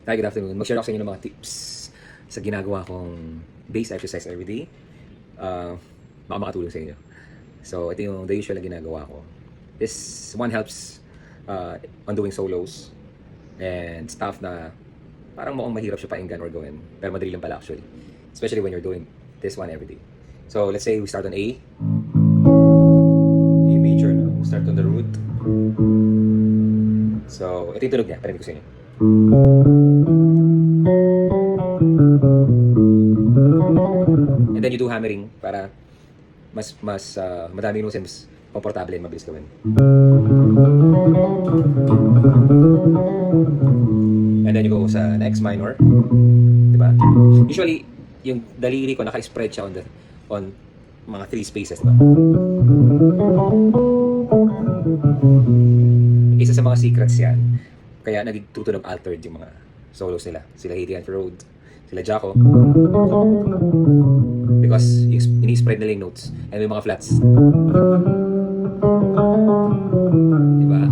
Hi, good afternoon. Mag-share ako sa inyo ng mga tips sa ginagawa kong base exercise everyday. Baka makatulong sa inyo. So, ito yung the usual na ginagawa ko. This one helps on doing solos and stuff na parang mukhang mahirap siya painggan or gawin. Pero madali lang pala actually. Especially when you're doing this one everyday. So, let's say we start on A. A major, no? We start on the root. So, ito yung tunog niya. Parinig ko sa inyo. And then you do hammering para mas madami yung notes, mas komportable and mabilis gawin. And then you go sa next minor, diba? Usually yung daliri ko naka-spread siya on mga 3 spaces, diba? Isa sa mga secrets yan, kaya nagtutunog altered yung mga solos nila. Sila Hadrian Road, sila Jaco. Because ini-spread nila yung notes and may mga flats. Diba?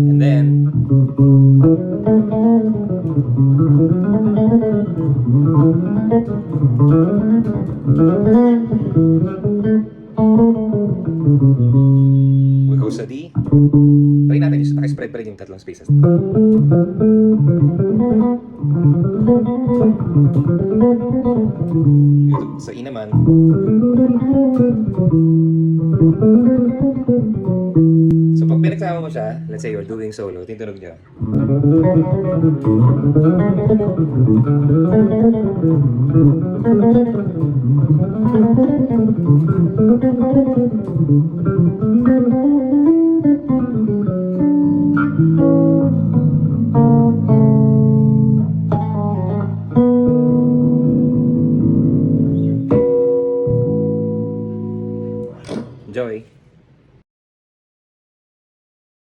And then we go sa D. Try natin yung naka-spread pa rin yung tatlong spaces. Sa E naman. So pag pinagsama mo siya, let's say you're doing solo, tinunog niya. Enjoy!